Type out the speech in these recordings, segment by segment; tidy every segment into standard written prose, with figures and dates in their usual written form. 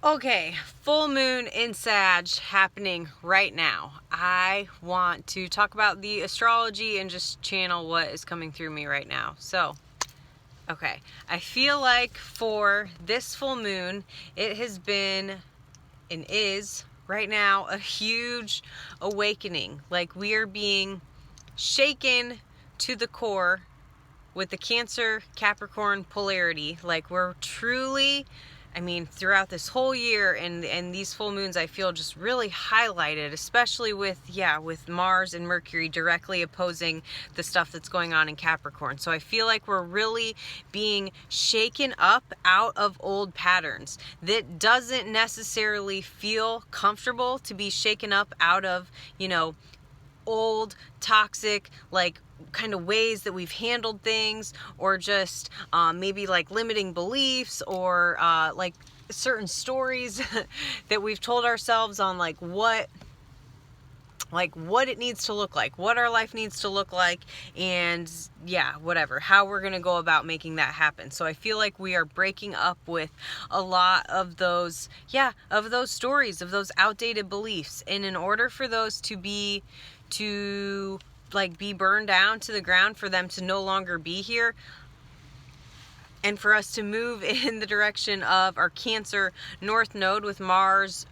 Okay, full moon in Sag happening right now. I want to talk about the astrology and just channel what is coming through me right now. So, okay, I feel like for this full moon, it has been and is right now a huge awakening. Like we are being shaken to the core with the Cancer Capricorn polarity. Like we're truly, throughout this whole year and these full moons, I feel just really highlighted, especially with Mars and Mercury directly opposing the stuff that's going on in Capricorn. So I feel like we're really being shaken up out of old patterns that doesn't necessarily feel comfortable to be shaken up out of, old toxic kind of ways that we've handled things, or just maybe like limiting beliefs, or like certain stories that we've told ourselves on what it needs to look like, what our life needs to look like, and whatever, how we're going to go about making that happen. So I feel like we are breaking up with a lot of those stories, of those outdated beliefs. And in order for those to be burned down to the ground, for them to no longer be here, and for us to move in the direction of our Cancer North Node with Mars,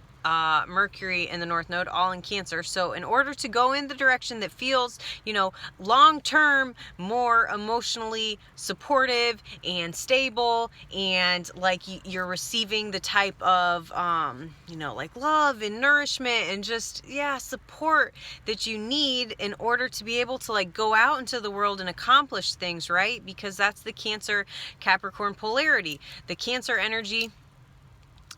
Mercury in the North Node, all in Cancer. So in order to go in the direction that feels, long-term, more emotionally supportive and stable, and like you're receiving the type of, love and nourishment and just, support that you need in order to be able to go out into the world and accomplish things, right? Because that's the Cancer Capricorn polarity. The Cancer energy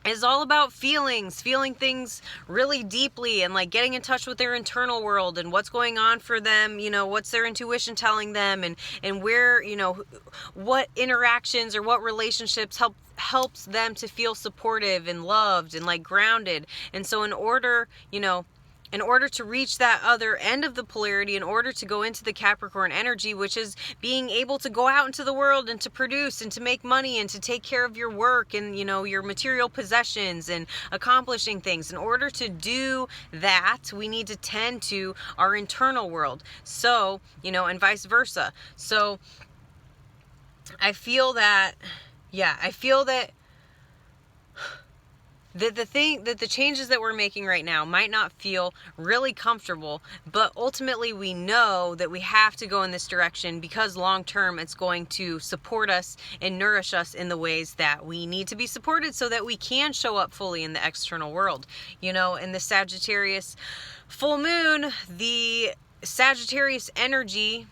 is all about feeling things really deeply, and getting in touch with their internal world and what's going on for them, what's their intuition telling them, and where, what interactions or what relationships helps them to feel supportive and loved and grounded. And so in order to reach that other end of the polarity, in order to go into the Capricorn energy, which is being able to go out into the world and to produce and to make money and to take care of your work and, your material possessions and accomplishing things. In order to do that, we need to tend to our internal world. So, and vice versa. So I feel that the changes that we're making right now might not feel really comfortable, but ultimately we know that we have to go in this direction, because long term it's going to support us and nourish us in the ways that we need to be supported, so that we can show up fully in the external world. In the Sagittarius full moon, the Sagittarius energy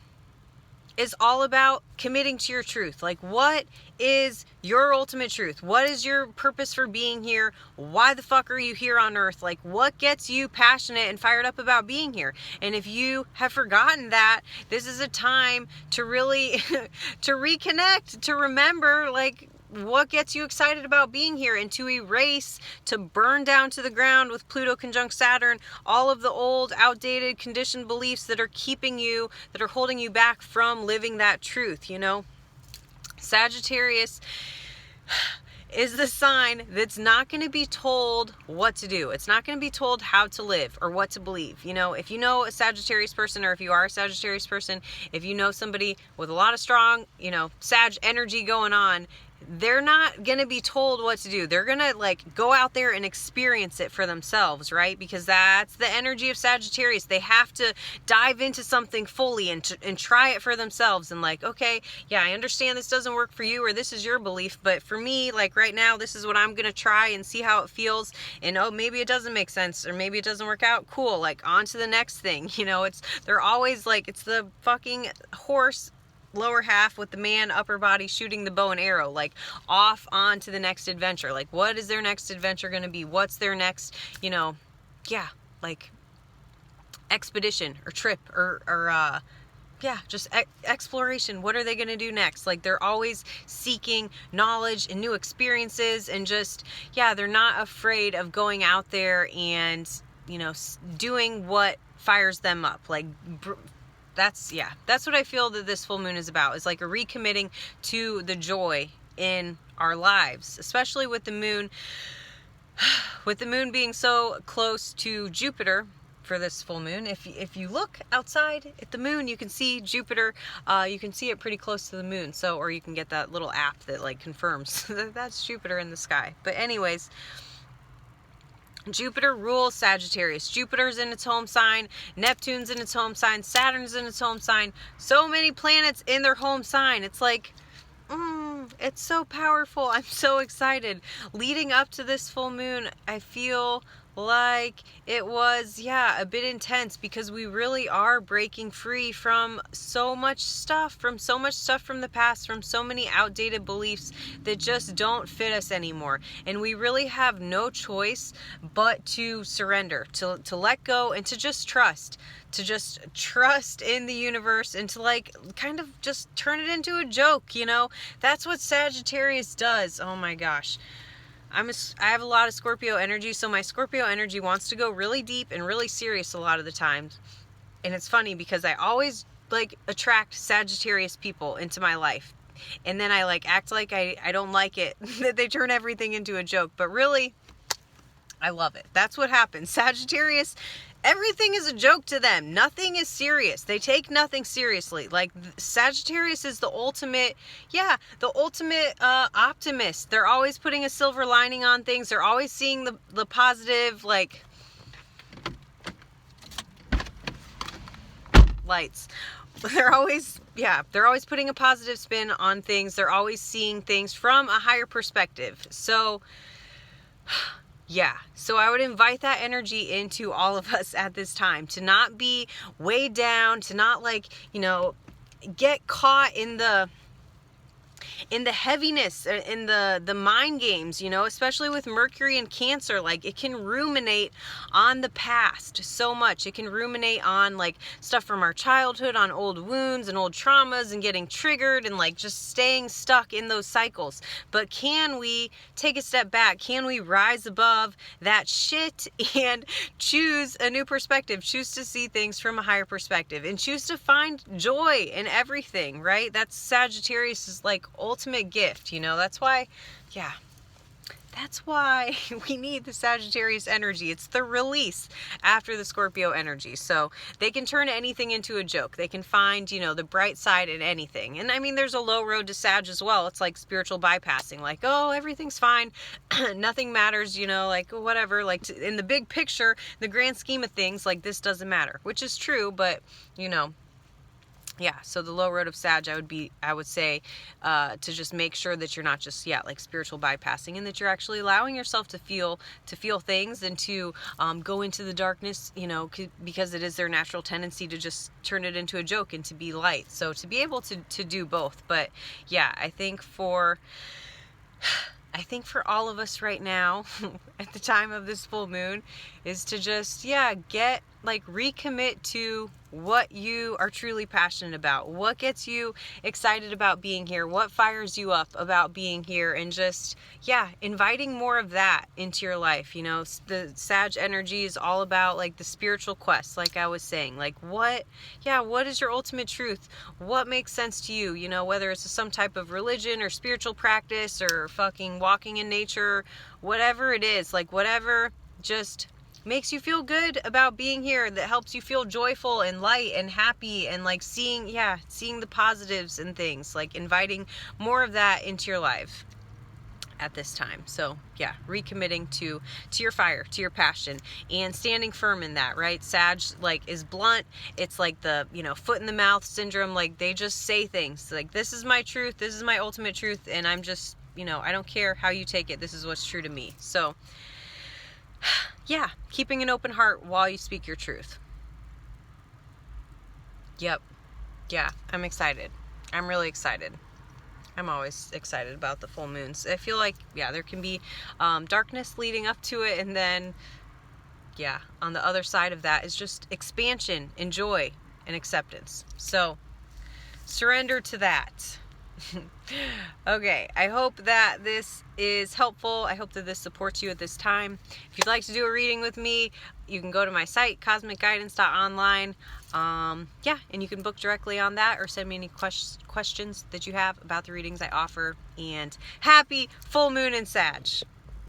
is all about committing to your truth. What is your ultimate truth? What is your purpose for being here? Why the fuck are you here on earth? What gets you passionate and fired up about being here? And if you have forgotten that, this is a time to really to reconnect, to remember what gets you excited about being here, and to erase, to burn down to the ground with Pluto conjunct Saturn, all of the old, outdated, conditioned beliefs that are holding you back from living that truth, Sagittarius is the sign that's not going to be told what to do. It's not going to be told how to live or what to believe. If you know a Sagittarius person, or if you are a Sagittarius person, if you know somebody with a lot of strong, Sag energy going on, they're not going to be told what to do. They're going to go out there and experience it for themselves, right? Because that's the energy of Sagittarius. They have to dive into something fully and try it for themselves. And okay, I understand this doesn't work for you, or this is your belief, but for me, right now, this is what I'm going to try and see how it feels. And maybe it doesn't make sense, or maybe it doesn't work out. Cool. On to the next thing. They're always it's the fucking horse lower half with the man upper body shooting the bow and arrow, off on to the next adventure. What is their next adventure going to be? What's their next, expedition or trip or just exploration. What are they going to do next? They're always seeking knowledge and new experiences, and just, they're not afraid of going out there and, doing what fires them up. That's what I feel that this full moon is about, is a recommitting to the joy in our lives, especially with the moon with the moon being so close to Jupiter for this full moon, if you look outside at the moon, you can see Jupiter. You can see it pretty close to the moon. So, or you can get that little app that like confirms that that's Jupiter in the sky. But anyways, Jupiter rules Sagittarius. Jupiter's in its home sign. Neptune's in its home sign. Saturn's in its home sign. So many planets in their home sign. It's like, it's so powerful. I'm so excited. Leading up to this full moon, I feel like it was, a bit intense, because we really are breaking free from so much stuff from the past, from so many outdated beliefs that just don't fit us anymore. And we really have no choice but to surrender, to let go, and to just trust in the universe, and to like kind of just turn it into a joke, That's what Sagittarius does. Oh my gosh. I have a lot of Scorpio energy, so my Scorpio energy wants to go really deep and really serious a lot of the times. And it's funny because I always like attract Sagittarius people into my life. And then I like act like I don't like it, that they turn everything into a joke. But really, I love it. That's what happens. Sagittarius, everything is a joke to them. Nothing is serious. They take nothing seriously. Like, Sagittarius is the ultimate optimist. They're always putting a silver lining on things. They're always seeing the positive, like, lights. They're always putting a positive spin on things. They're always seeing things from a higher perspective. So, so I would invite that energy into all of us at this time, to not be weighed down, to not like, get caught in the heaviness, in the mind games, especially with Mercury and Cancer. Like, it can ruminate on the past so much. It can ruminate on like stuff from our childhood, on old wounds and old traumas, and getting triggered and like just staying stuck in those cycles. But can we take a step back? Can we rise above that shit and choose a new perspective, choose to see things from a higher perspective, and choose to find joy in everything, right? That's Sagittarius's like ultimate gift, that's why we need the Sagittarius energy. It's the release after the Scorpio energy. So they can turn anything into a joke. They can find, the bright side in anything. And I mean, there's a low road to Sag as well. It's like spiritual bypassing, like, oh, everything's fine. Nothing matters, like whatever, like in the big picture, the grand scheme of things, like this doesn't matter, which is true, but so the low road of Sag, I would say, to just make sure that you're not just, like spiritual bypassing, and that you're actually allowing yourself to feel things, and to go into the darkness, because it is their natural tendency to just turn it into a joke and to be light. So to be able to do both. But I think for all of us right now, at the time of this full moon, is to just, recommit to what you are truly passionate about, what gets you excited about being here, what fires you up about being here, and just, inviting more of that into your life. The Sag energy is all about like the spiritual quest, like I was saying, like what is your ultimate truth? What makes sense to you? Whether it's some type of religion or spiritual practice or fucking walking in nature, whatever it is, like whatever just makes you feel good about being here, that helps you feel joyful and light and happy, and like seeing the positives and things, like inviting more of that into your life at this time. So recommitting to your fire, to your passion, and standing firm in that, right? Sag is blunt. It's like the foot in the mouth syndrome. Like, they just say things like, this is my truth, this is my ultimate truth, and I'm just I don't care how you take it, this is what's true to me. So keeping an open heart while you speak your truth. I'm excited. I'm really excited. I'm always excited about the full moons. I feel like, there can be darkness leading up to it, and then, on the other side of that is just expansion and joy and acceptance. So, surrender to that. Okay, I hope that this is helpful. I hope that this supports you at this time. If you'd like to do a reading with me, you can go to my site, cosmicguidance.online. And you can book directly on that, or send me any questions that you have about the readings I offer. And happy full moon in Sag.